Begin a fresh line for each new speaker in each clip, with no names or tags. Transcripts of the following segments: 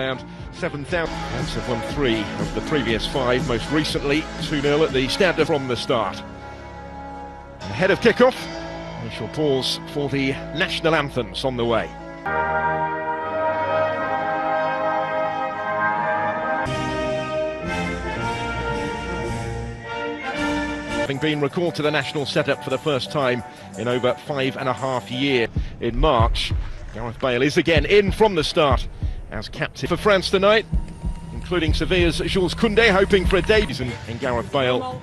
Around 7,000. Gents have won 3 of the previous 5, most recently 2-0 at the Extended from the start. And ahead of kick-off, we shall pause for the national anthems on the way. Having been recalled to the national setup for the first time in over 5.5 years in March, Gareth Bale is again in from the start as captain for France tonight, including Sevilla's Jules Koundé hoping for a debut, and Gareth Bale,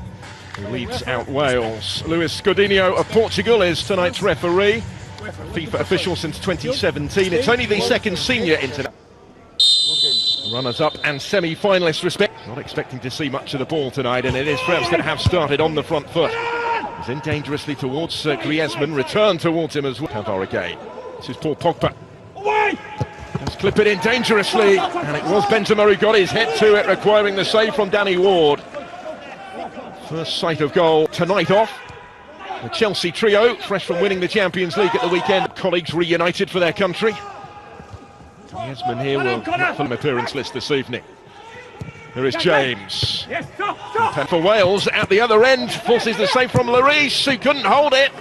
who leads out Wales. Luis Godinho of Portugal is tonight's referee, a FIFA official since 2017. It's only the second senior international. Runners-up and semi-finalists respect. Not expecting to see much of the ball tonight, and it is France that have started on the front foot. He's in dangerously towards Griezmann, return towards him as well. Pavard again. This is Paul Pogba. Let's clip it in dangerously, and it was Benzema who got his head to it, requiring the save from Danny Ward. First sight of goal tonight off. The Chelsea trio, fresh from winning the Champions League at the weekend. Colleagues reunited for their country. Griezmann here will not film appearance list this evening. Here is James. And for Wales at the other end, forces the save from Lloris, who couldn't hold it.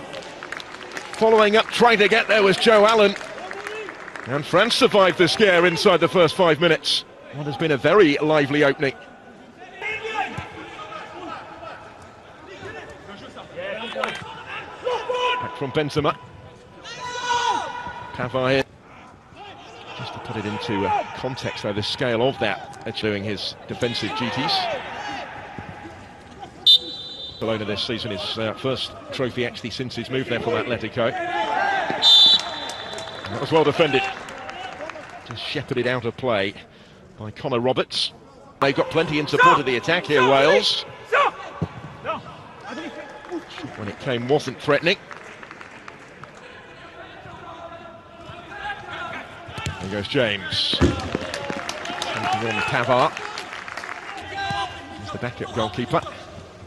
Following up, trying to get there was Joe Allen. And France survived the scare inside the first 5 minutes. What has been a very lively opening. Back from Benzema. Pavard here. Just to put it into context, though, the scale of that, doing his defensive duties. Barcelona this season, his first trophy actually since his move there from Atletico. That was well defended. Just shepherded out of play by Connor Roberts. They've got plenty in support of the attack here, Wales. When it came, wasn't threatening. There goes James. On Pavard. He's the backup goalkeeper.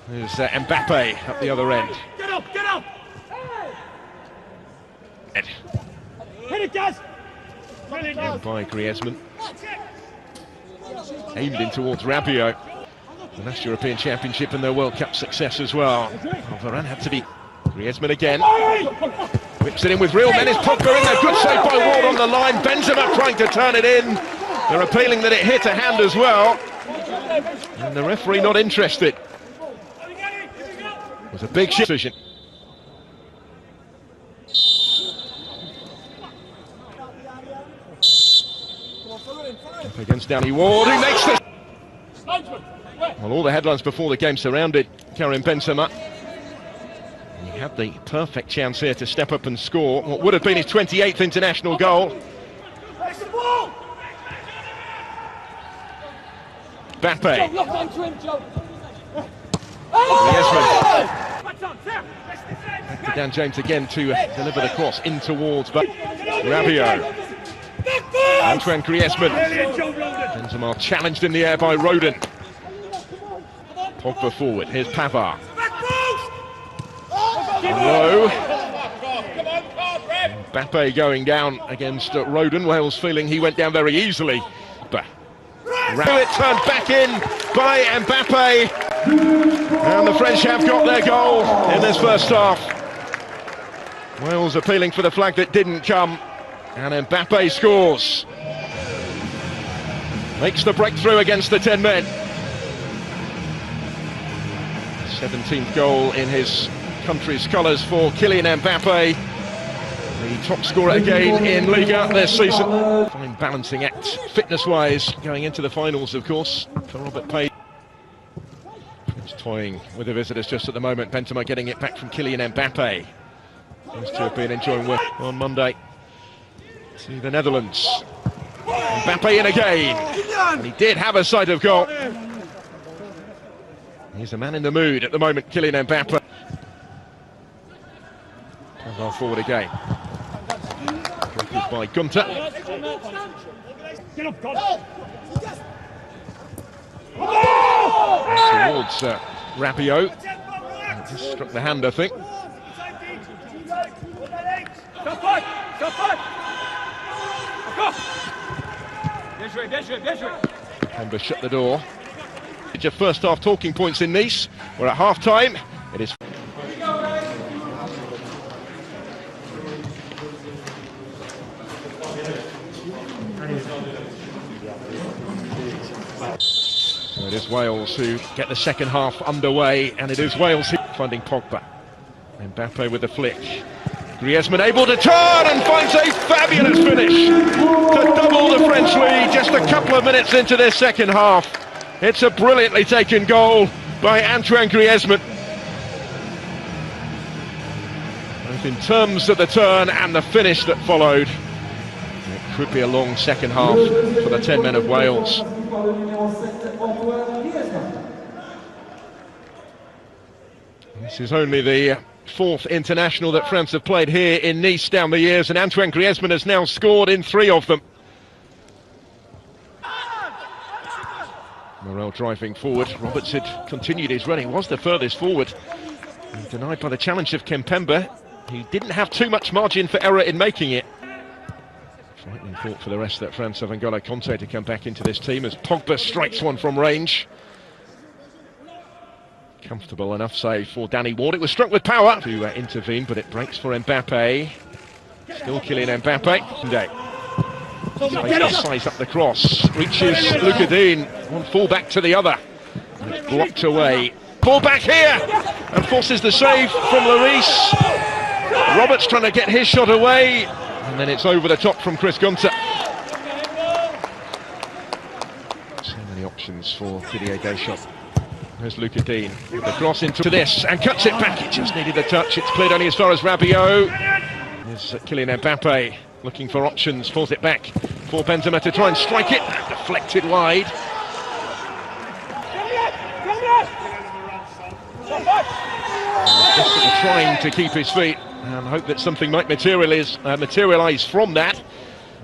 There's Mbappe up the other end.
Get up! Get up!
Ed.
Hit it, guys!
And by Griezmann. Aimed in towards Rabiot. The last European Championship and their World Cup success as well. Varane had to be. Griezmann again. Whips it in with real menace. Pogba in there. Good save by Ward on the line. Benzema trying to turn it in. They're appealing that it hit a hand as well. And the referee not interested. It was a big decision. Up against Danny Ward, who makes this. Well, all the headlines before the game surrounded Karim Benzema. And he had the perfect chance here to step up and score what would have been his 28th international goal. Mbappe. Back to Dan James again to deliver the cross in towards Rabiot. Antoine Griezmann. Benzema challenged in the air by Rodon. Pogba forward. Here's Pavard. Low. Mbappe going down against Rodon. Wales feeling he went down very easily. But it turned back in by Mbappe. And the French have got their goal in this first half. Wales appealing for the flag that didn't come. And Mbappe scores. Makes the breakthrough against the 10 men. 17th goal in his country's colours for Kylian Mbappe. The top scorer again in Liga this season. Fine balancing act, fitness-wise, going into the finals, of course, for Robert Page. He's toying with the visitors just at the moment. Benzema getting it back from Kylian Mbappe. Those two have been enjoying work on Monday. To the Netherlands. Mbappe in again. And he did have a sight of goal. He's a man in the mood at the moment, Kylian Mbappe. Pavard forward again. Good by Gunter. Towards Rabiot. Just struck the hand, I think. Kemba shut the door. Your first half talking points in Nice. We're at half time. It is. So it is Wales who get the second half underway, and it is Wales who finding Pogba. Mbappe with the flick. Griezmann able to turn and finds a fabulous finish to double the French lead just a couple of minutes into this second half. It's a brilliantly taken goal by Antoine Griezmann. Both in terms of the turn and the finish that followed. It could be a long second half for the 10 men of Wales. This is only the fourth international that France have played here in Nice down the years, and Antoine Griezmann has now scored in 3 of them. Morel driving forward. Roberts had continued his run. He was the furthest forward. And denied by the challenge of Kimpembe. He didn't have too much margin for error in making it. Frightening thought for the rest that France have N'Golo Kanté to come back into this team as Pogba strikes one from range. Comfortable enough save for Danny Ward. It was struck with power to intervene, but it breaks for Mbappe. Still Kylian Mbappe. Size up the cross, reaches Luca Dean, one full back to the other, and it's blocked away. Ball back here, and forces the save from Lloris. Roberts trying to get his shot away, and then it's over the top from Chris Gunter. So many options for Didier Deschamps. There's Luca Dean with the cross into this, and cuts it back. It just needed the touch. It's cleared only as far as Rabiot. There's Kylian Mbappe. Looking for options, falls it back for Benzema to try and strike it, deflected wide. Desperately trying to keep his feet and hope that something might materialise from that.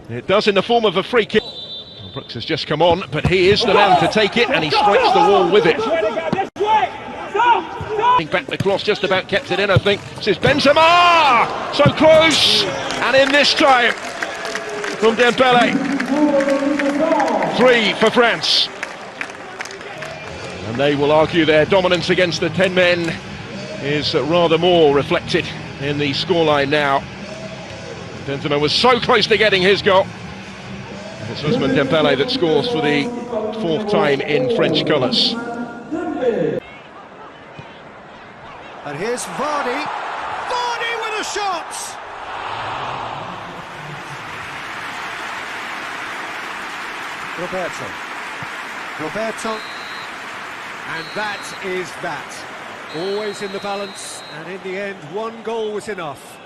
It does in the form of a free kick. Well, Brooks has just come on, but he is the man to take it, and he strikes the wall with it. Back the cross, just about kept it in, I think. This is Benzema! So close! And in this time, from Dembele. 3 for France. And they will argue their dominance against the 10 men is rather more reflected in the scoreline now. Benzema was so close to getting his goal. It's Ousmane Dembele that scores for the 4th time in French colours.
And here's Vardy. Vardy with a shot! Roberto. And that is that. Always in the balance, and in the end, 1 goal was enough.